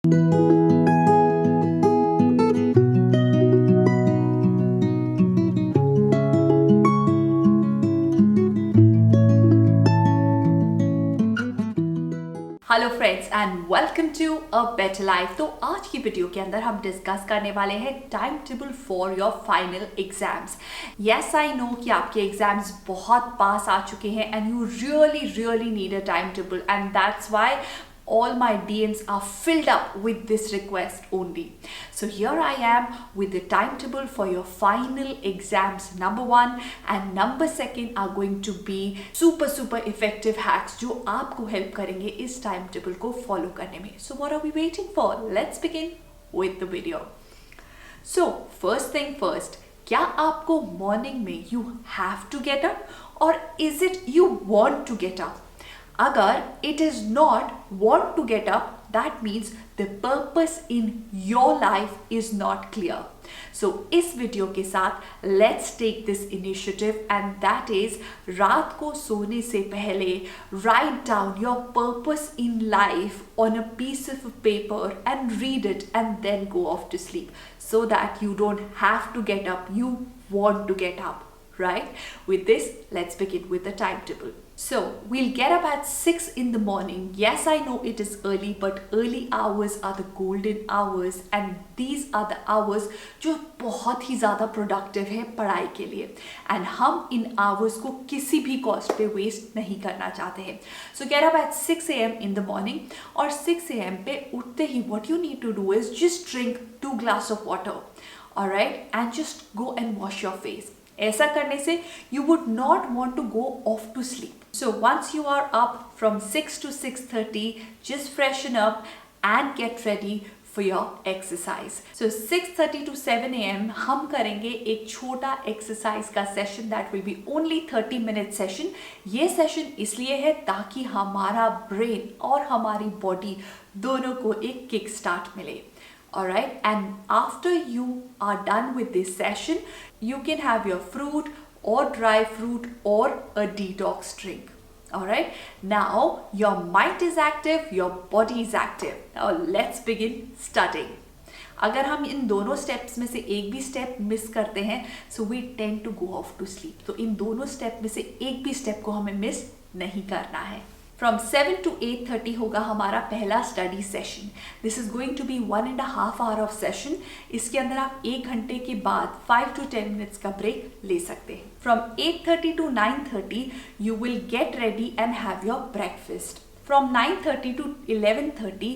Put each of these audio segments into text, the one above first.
Hello friends and welcome to a better life. तो आज की वीडियो के अंदर हम डिस्कस करने वाले हैं time table for your final exams. Yes I know कि आपके एग्जाम्स बहुत पास आ चुके हैं and you really need a time table and that's why all my DMs are filled up with this request only. So here I am with the timetable for your final exams. Number 1 and number 2 are going to be super effective hacks जो आपको help करेंगे इस timetable को follow करने में. So what are we waiting for? Let's begin with the video. So first thing first, क्या आपको morning में you have to get up or is it you want to get up? अगर it is not want to get up, that means the purpose in your life is not clear. So इस video के साथ let's take this initiative and that is रात को सोने से पहले write down your purpose in life on a piece of paper and read it and then go off to sleep so that you don't have to get up, you want to get up. Right? With this, let's begin with the timetable. So, we'll get up at 6 in the morning. Yes, I know it is early, but early hours are the golden hours and these are the hours जो बहुत ही ज़्यादा productive है पढ़ाई के लिए and हम इन hours को किसी भी cost पे waste नहीं करना चाहते हैं. So, get up at 6 a.m. in the morning और 6 a.m. पे उठते ही what you need to do is just drink 2 glasses of water. Alright? And just go and wash your face. ऐसा करने से you would not want to go off to sleep. So once you are up from 6 to 6:30, just freshen up and get ready for your exercise. So 6:30 to 7 a.m. हम करेंगे एक छोटा exercise का session that will be only 30-minute session. ये session इसलिए है ताकि हमारा brain और हमारी body दोनों को एक kick start मिले. Alright, and after you are done with this session, you can have your fruit or dry fruit or a detox drink. Alright, now your mind is active, your body is active. Now let's begin studying. अगर हम इन दोनों steps में से एक भी step miss करते हैं so we tend to go off to sleep. तो इन दोनों स्टेप में से एक भी स्टेप को हमें मिस नहीं करना है. From 7 to 8:30 होगा हमारा पहला study session. This is going to be 1.5 hour of session. इसके अंदर आप 1 घंटे के बाद 5 to 10 मिनट्स का ब्रेक ले सकते हैं. From 8:30 to 9:30 you will get ready and have your breakfast. From 9:30 to 11:30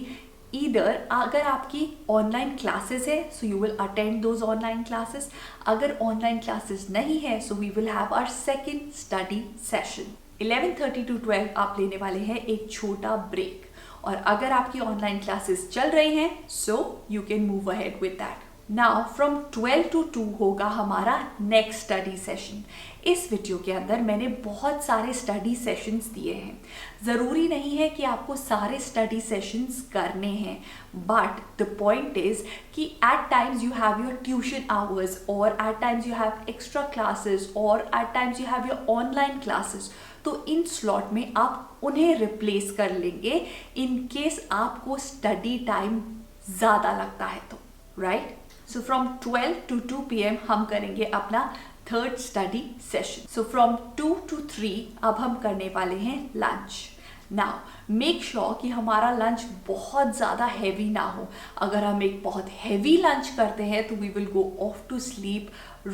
either अगर आपकी ऑनलाइन क्लासेस है so you will attend those online classes. अगर ऑनलाइन क्लासेस नहीं है so we will have our second study session. 11:30 to 12 आप लेने वाले हैं एक छोटा ब्रेक और अगर आपकी ऑनलाइन क्लासेस चल रही हैं so you can move ahead with that. Now from 12 to 2 होगा हमारा नेक्स्ट स्टडी सेशन. इस वीडियो के अंदर मैंने बहुत सारे स्टडी सेशंस दिए हैं. ज़रूरी नहीं है कि आपको सारे स्टडी सेशंस करने हैं बट द पॉइंट इज़ कि at times you have your tuition hours और at times you have extra classes और at times you have your online classes. तो इन स्लॉट में आप उन्हें रिप्लेस कर लेंगे इन केस आपको स्टडी टाइम ज़्यादा लगता है तो right. So from 12 to 2 p.m. हम करेंगे अपना third study session. So from 2 to 3 अब हम करने वाले हैं लंच. नाउ मेक श्योर कि हमारा लंच बहुत ज़्यादा हैवी ना हो. अगर हम एक बहुत हैवी लंच करते हैं तो we will go off to sleep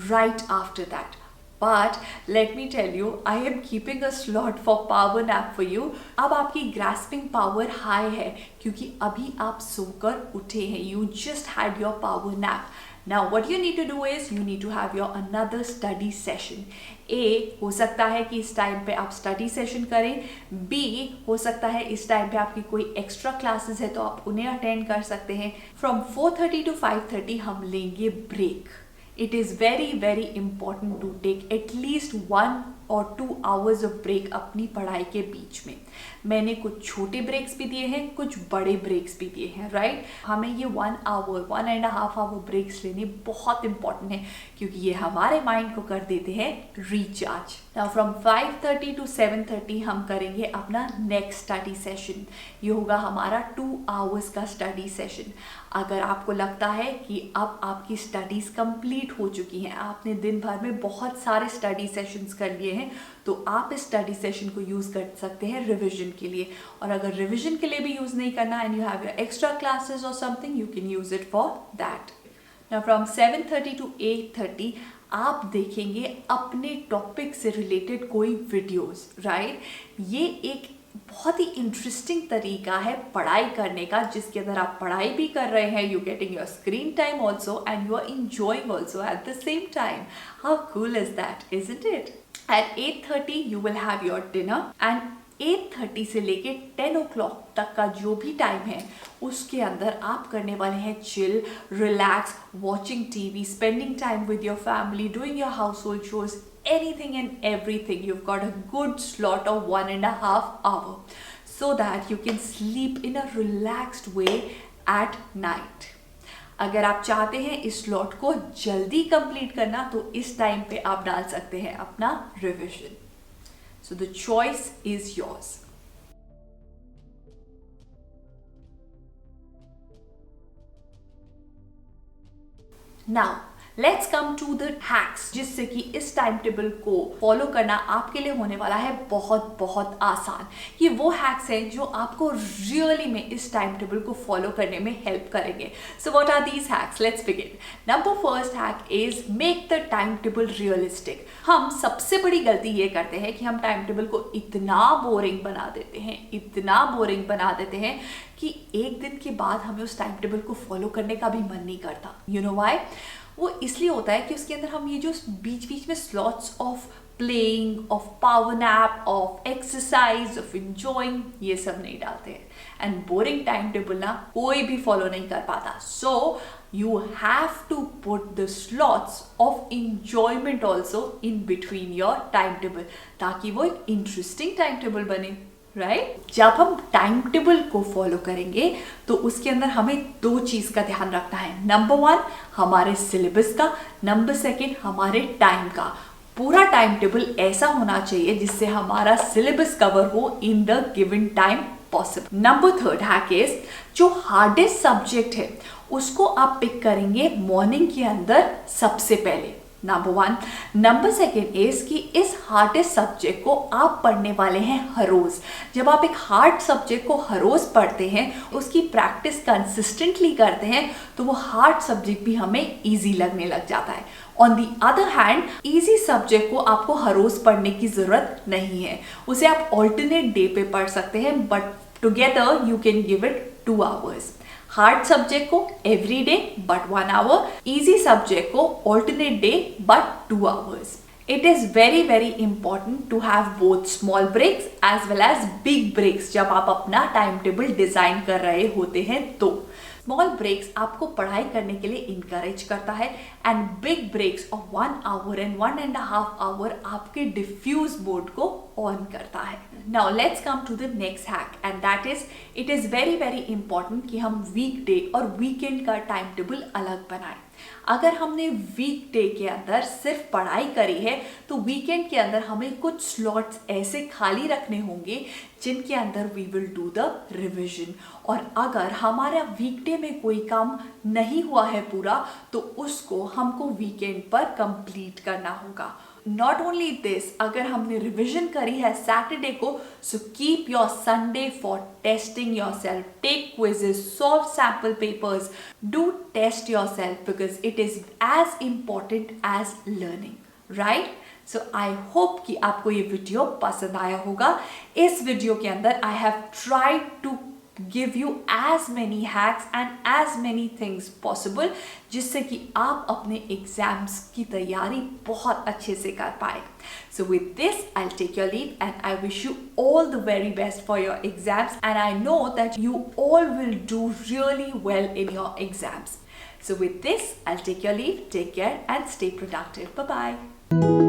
right after that. But let me tell you, I am keeping a slot for power nap for you. अब आपकी grasping power high है क्योंकि अभी आप सोकर उठे हैं. You just had your power nap. Now what you need to do is you need to have your another study session. A हो सकता है कि इस टाइम पे आप स्टडी सेशन करें. B हो सकता है इस टाइम पे आपकी कोई एक्स्ट्रा क्लासेस है तो आप उन्हें अटेंड कर सकते हैं. From 4:30 to 5:30 हम लेंगे break. It is very important to take at least 1 और 2 आवर्स ऑफ ब्रेक अपनी पढ़ाई के बीच में। मैंने कुछ छोटे ब्रेक्स भी दिए हैं, कुछ बड़े ब्रेक्स भी दिए हैं, राइट। हमें ये 1 आवर 1.5 आवर ब्रेक्स लेने बहुत इंपॉर्टेंट है, क्योंकि ये हमारे माइंड को कर देते हैं रिचार्ज। नाउ फ्रॉम 5:30 to 7:30 हम करेंगे अपना नेक्स्ट स्टडी सेशन। ये होगा हमारा 2 आवर्स का स्टडी सेशन। अगर आपको लगता है कि अब आपकी स्टडीज़ कंप्लीट हो चुकी हैं, आपने दिन भर में बहुत सारे स्टडी सेशंस कर लिए हैं, तो आप इस स्टडी सेशन को यूज़ कर सकते हैं रिविजन के लिए। और अगर रिविजन के लिए भी यूज़ नहीं करना and you have your extra classes और something, you can use it for that. Now from 7:30 to 8:30 आप देखेंगे अपने टॉपिक से रिलेटेड कोई वीडियोस, राइट। ये एक बहुत ही इंटरेस्टिंग तरीका है पढ़ाई करने का, जिसके अंदर आप पढ़ाई भी कर रहे हैं, you getting your screen time also and you are enjoying also at the same time. How cool is that, isn't it? At 8:30 you will have your dinner and 8:30 से लेके 10 o'clock तक का जो भी टाइम है उसके अंदर आप करने वाले हैं chill, relax, watching TV, spending time with your family, doing your house hold shows, anything and everything. You've got a good slot of 1.5 hour so that you can sleep in a relaxed way at night. अगर आप चाहते हैं इस slot को जल्दी complete करना, तो इस टाइम पे आप डाल सकते हैं अपना revision. So the choice is yours. Now let's come to the hacks, जिससे कि इस टाइम टेबल को फॉलो करना आपके लिए होने वाला है बहुत बहुत आसान। ये वो हैक्स हैं जो आपको रियली में इस टाइम टेबल को फॉलो करने में हेल्प करेंगे। So what are these hacks? Let's begin. Number first hack is make the time table realistic. हम सबसे बड़ी गलती ये करते हैं कि हम टाइम टेबल को इतना बोरिंग बना देते हैं कि एक दिन के बाद हमें उस टाइम टेबल को फॉलो करने का भी मन नहीं करता। You know why? वो इसलिए होता है कि उसके अंदर हम ये जो बीच बीच में slots of playing, of power nap, of exercise, of enjoying, ये सब नहीं डालते हैं। एंड बोरिंग टाइम टेबल ना कोई भी फॉलो नहीं कर पाता। सो you have to put the slots of enjoyment also in between your timetable, ताकि वो एक इंटरेस्टिंग टाइम टेबल बने, राइट। जब हम टाइम टेबल को फॉलो करेंगे तो उसके अंदर हमें 2 चीज का ध्यान रखना है। नंबर 1 हमारे सिलेबस का, नंबर 2 हमारे टाइम का। पूरा टाइम टेबल ऐसा होना चाहिए जिससे हमारा सिलेबस कवर हो in the given time possible. Number 3 hack is, जो हार्डेस्ट सब्जेक्ट है उसको आप पिक करेंगे मॉर्निंग के अंदर सबसे पहले, नंबर 1। नंबर 2 इज कि इस हार्डेस्ट सब्जेक्ट को आप पढ़ने वाले हैं हर रोज। जब आप एक हार्ड सब्जेक्ट को हर रोज पढ़ते हैं, उसकी प्रैक्टिस कंसिस्टेंटली करते हैं, तो वो हार्ड सब्जेक्ट भी हमें इजी लगने लग जाता है। On the other hand, easy subject को आपको हर रोज पढ़ने की जरूरत नहीं है, उसे आप ऑल्टरनेट डे पे पढ़ सकते हैं, but together you can give it 2 hours. Hard subject को every day but 1 hour, easy subject को alternate day but 2 hours. It is very very important to have both small breaks as well as big breaks जब आप अपना time table design कर रहे होते हैं। तो स्मॉल ब्रेक्स आपको पढ़ाई करने के लिए इंकरेज करता है and big breaks of 1 hour and 1.5 hour आपके डिफ्यूज मोड को ऑन करता है। Now let's come to the next hack and that is, it is very very important कि हम वीकडे और वीकेंड का टाइम टेबल अलग बनाएं। अगर हमने वीकडे के अंदर सिर्फ पढ़ाई करी है, तो वीकेंड के अंदर हमें कुछ स्लॉट्स ऐसे खाली रखने होंगे जिनके अंदर we will do the revision. और अगर हमारा वीकडे में कोई काम नहीं हुआ है पूरा, तो उसको हमको वीकेंड पर कंप्लीट करना होगा। नॉट ओनली दिस, अगर हमने रिविजन करी है सैटरडे को, so keep your Sunday for testing yourself, take quizzes, solve sample papers, do test yourself because it is as important as learning, right. सो I hope कि आपको ये video पसंद आया होगा। इस वीडियो के अंदर I have tried to give you as many hacks and as many things possible जिससे कि आप अपने एग्जाम्स की तैयारी बहुत अच्छे से कर पाए। So with this I'll take your leave and I wish you all the very best for your exams and I know that you all will do really well in your exams. So with this I'll take your leave, take care and stay productive. Bye bye.